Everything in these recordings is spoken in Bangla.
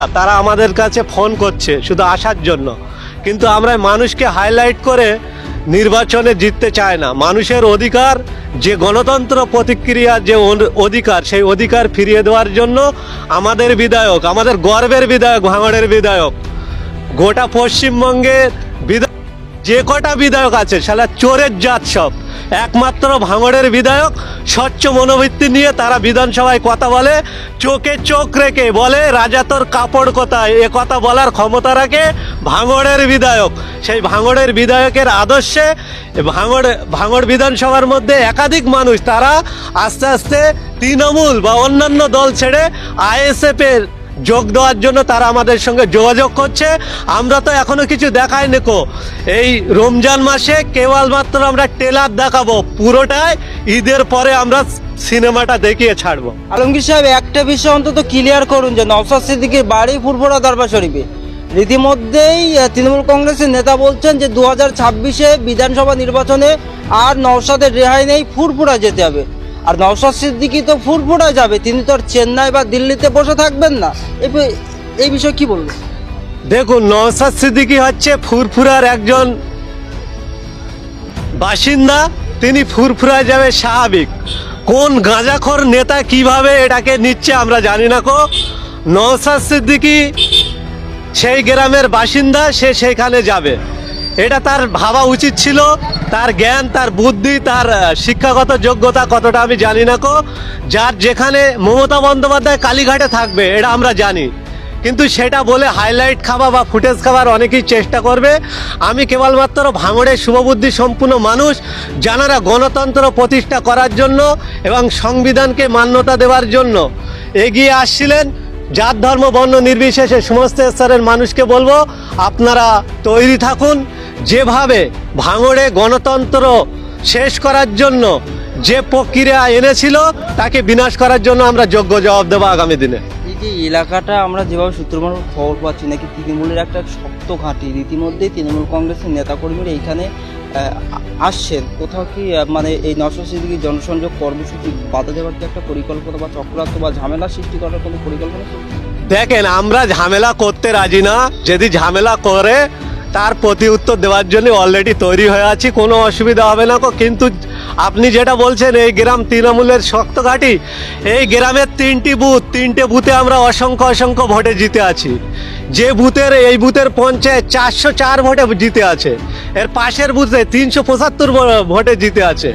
তারা আমাদের কাছে ফোন করছে শুধু আসার জন্য, কিন্তু আমরা মানুষকে হাইলাইট করে নির্বাচনে জিততে চাই না। মানুষের অধিকার, যে গণতন্ত্র প্রতিক্রিয়ার যে অধিকার, সেই অধিকার ফিরিয়ে দেওয়ার জন্য আমাদের বিধায়ক, আমাদের গর্বের বিধায়ক, ভাঙড়ের বিধায়ক, গোটা পশ্চিমবঙ্গের বিধায়ক যে কটা বিধায়ক আছে সালা চোরের জাত সব, একমাত্র ভাঙড়ের বিধায়ক স্বচ্ছ মনোবৃত্তি নিয়ে তারা বিধানসভায় কথা বলে, চোখে চোখ রেখে বলে রাজা তোর কাপড় কোথায়, এ কথা বলার ক্ষমতা রাখে ভাঙড়ের বিধায়ক। সেই ভাঙড়ের বিধায়কের আদর্শে ভাঙড় বিধানসভার মধ্যে একাধিক মানুষ তারা আস্তে আস্তে তৃণমূল বা অন্যান্য দল ছেড়ে আইএসএফের যোগ দেওয়ার জন্য তারা আমাদের সঙ্গে যোগাযোগ করছে। আমরা তো এখনো কিছু দেখাইনি কো, এই রমজান মাসে কেবলমাত্র আমরা ট্রেলার দেখাবো, পুরোটাই ঈদের পরে আমরা সিনেমাটা দেখিয়ে ছাড়বো। আলমগীর সাহেব, একটা বিষয় অন্তত ক্লিয়ার করুন যে নওশাদ সিদ্দিকীর বাড়ি ফুরফুরা দরবার শরীফে। রীতিমধ্যেই তৃণমূল কংগ্রেসের নেতা বলছেন যে 2026-এ বিধানসভা নির্বাচনে আর নওশাদের রেহাই নেই, ফুরফুরা যেতে হবে। আর নওশাদ সিদ্দিকী তো ফুরফুরা যাবে, তিনি তো আর চেন্নাই বা দিল্লিতে বসে থাকবেন না। এই বিষয়ে কি বলবেন? দেখুন, নওশাদ সিদ্দিকী হচ্ছে ফুরফুরার একজন বাসিন্দা, তিনি ফুরফুরায় যাবে স্বাভাবিক। কোন গাঁজাখোর নেতা কিভাবে এটাকে নিচ্ছে আমরা জানি না কো। নওশাদ সিদ্দিকী সেই গ্রামের বাসিন্দা, সে সেখানে যাবে, এটা তার ভাবা উচিত ছিল। তার জ্ঞান, তার বুদ্ধি, তার শিক্ষাগত যোগ্যতা কতটা আমি জানি না কো। যার যেখানে মমতা বন্দ্যোপাধ্যায় কালীঘাটে থাকবে এটা আমরা জানি, কিন্তু সেটা বলে হাইলাইট খাওয়া বা ফুটেজ খাওয়ার অনেকেই চেষ্টা করবে। আমি কেবলমাত্র ভাঙড়ের শুভবুদ্ধি সম্পূর্ণ মানুষ যারা গণতন্ত্র প্রতিষ্ঠা করার জন্য এবং সংবিধানকে মান্যতা দেওয়ার জন্য এগিয়ে আসছিলেন, জাত ধর্ম বর্ণ নির্বিশেষে সমস্ত স্তরের মানুষকে বলবো আপনারা তৈরি থাকুন। যেভাবে ভাঙড়ে গণতন্ত্র শেষ করার জন্য যে প্রক্রিয়া এনেছিল তাকে বিনাশ করার জন্য আমরা যোগ্য জবাব দেবো আগামী দিনে। এই যে এলাকাটা আমরা যেভাবে সূত্রমারফত খবর পাচ্ছি, নাকি তৃণমূলের একটা শক্ত ঘাঁটি, রীতিমধ্যেই তৃণমূল কংগ্রেসের নেতাকর্মীরা এইখানে আসছেন। কোথাও কি মানে এই নওশাদ সিদ্দিকীর জনসংযোগ কর্মসূচি বাধা দেওয়ার কি একটা পরিকল্পনা বা চক্রান্ত বা ঝামেলা সৃষ্টি করার কোনো পরিকল্পনা? দেখেন, আমরা ঝামেলা করতে রাজি না। যদি ঝামেলা করে তার প্রতি উত্তর দেওয়ার জন্য অলরেডি তৈরি হয়ে আছি, কোনো অসুবিধা হবে না। কিন্তু আপনি যেটা বলছেন এই গ্রাম তৃণমূলের শক্ত ঘাঁটি, এই গ্রামের 3টে বুথে আমরা অসংখ্য ভোটে জিতে আছি। যে বুথের, এই বুথের পঞ্চায়েত 404 ভোটে জিতে আছে, এর পাশের বুথে 375 ভোটে জিতে আছে।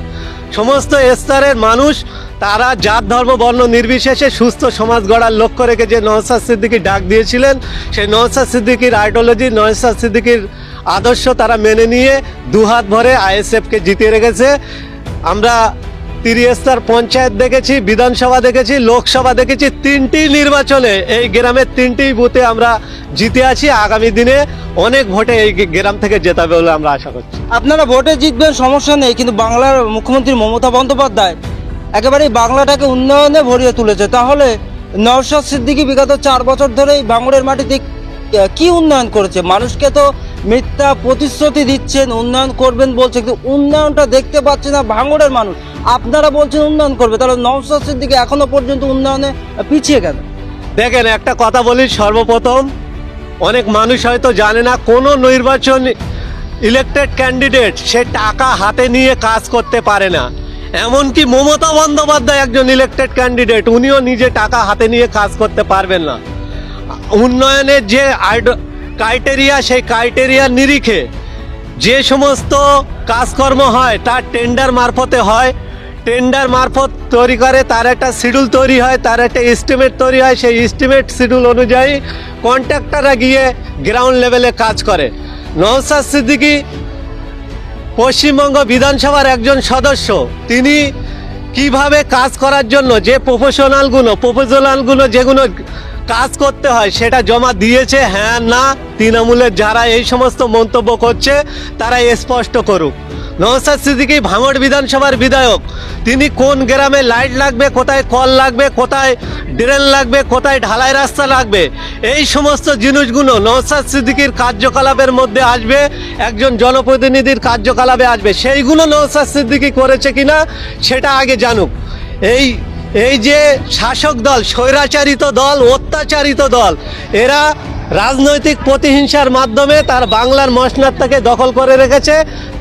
সমস্ত স্তরের মানুষ তারা জাত ধর্ম বর্ণ নির্বিশেষে সুস্থ সমাজ গড়ার লক্ষ্য রেখে যে নওশাদ সিদ্দিকী ডাক দিয়েছিলেন, সেই নওশাদ সিদ্দিকীর আইডিওলজি, নওশাদ সিদ্দিকীর আদর্শ তারা মেনে নিয়ে দুহাত ভরে আইএসএফকে জিতিয়ে রেখেছে। আমরা 30 পঞ্চায়েত দেখেছি, বিধানসভা দেখেছি, লোকসভা দেখেছি, 3টি নির্বাচনে এই গ্রামের 3টি বুথে আমরা জিতে আছি। আগামী দিনে অনেক ভোটে এই গ্রাম থেকে জেতাবে বলে আমরা আশা করছি। আপনারা ভোটে জিতবেন, সমস্যা নেই, কিন্তু বাংলার মুখ্যমন্ত্রী মমতা বন্দ্যোপাধ্যায় একেবারেই বাংলাটাকে উন্নয়নে ভরিয়ে তুলেছে। তাহলে নওশাদ সিদ্দিকী বিগত 4 বছর ধরেই ভাঙড়ের মাটিতে কি উন্নয়ন করেছে? মানুষকে তো মিথ্যা প্রতিশ্রুতি দিচ্ছেন, উন্নয়ন করবেন বলছে, কিন্তু উন্নয়নটা দেখতে পাচ্ছে না ভাঙড়ের মানুষ। আপনারা বলছেন উন্নয়ন করবে, তাহলে নওশাদ সিদ্দিকী এখনো পর্যন্ত উন্নয়নে পিছিয়ে কেন? দেখেন, একটা কথা বলি, সর্বপ্রথম অনেক মানুষ হয়তো জানে না, কোনো নির্বাচন ইলেকটেড ক্যান্ডিডেট সে টাকা হাতে নিয়ে কাজ করতে পারে না। এমনকি মমতা বন্দ্যোপাধ্যায় একজন ইলেকটেড ক্যান্ডিডেট, উনিও নিজে টাকা হাতে নিয়ে কাজ করতে পারবেন না। উন্নয়নের যে ক্রাইটেরিয়া, সেই ক্রাইটেরিয়ার নিরিখে যে সমস্ত কাজকর্ম হয় তার টেন্ডার মারফতে হয়। টেন্ডার মারফত তৈরি করে, তার একটা শিডিউল তৈরি হয়, তার একটা এস্টিমেট তৈরি হয়। সেই এস্টিমেট শিডিউল অনুযায়ী কন্ট্রাক্টররা গিয়ে গ্রাউন্ড লেভেলে কাজ করে। নওশাদ সিদ্দিকী পশ্চিমবঙ্গ বিধানসভার একজন সদস্য, তিনি কিভাবে কাজ করার জন্য যে প্রফেশনালগুলো যেগুলো কাজ করতে হয় সেটা জমা দিয়েছে, হ্যাঁ না, তৃণমূলের যারা এই সমস্ত মন্তব্য করছে তারা স্পষ্ট করুক। নওশাদ সিদ্দিকী ভাঙড় বিধানসভার বিধায়ক, তিনি কোন গ্রামে লাইট লাগবে, কোথায় কল লাগবে, কোথায় ড্রেন লাগবে, কোথায় ঢালাই রাস্তা লাগবে, এই সমস্ত জিনিসগুলো নওশাদ সিদ্দিকীর কার্যকলাপের মধ্যে আসবে, একজন জনপ্রতিনিধির কার্যকলাপে আসবে। সেইগুলো নওশাদ সিদ্দিকী করেছে কিনা সেটা আগে জানুক। এই এই যে শাসক দল, স্বৈরাচারিত দল, অত্যাচারিত দল, এরা রাজনৈতিক প্রতিহিংসার মাধ্যমে তার বাংলার মসনদটাকে দখল করে রেখেছে।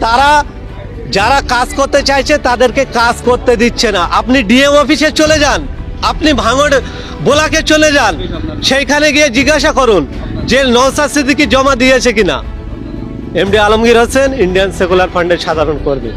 তারা যারা কাজ করতে চাইছে তাদেরকে কাজ করতে দিচ্ছে না। আপনি ডিএম অফিসে চলে যান, আপনি ভাঙড় বোলাকে চলে যান, সেইখানে গিয়ে জিজ্ঞাসা করুন যে নওশাদ সিদ্দিকী জমা দিয়েছে কিনা। MD Alamgir Hossain, Indian secular ফান্ডের সাধারণ কর্মী।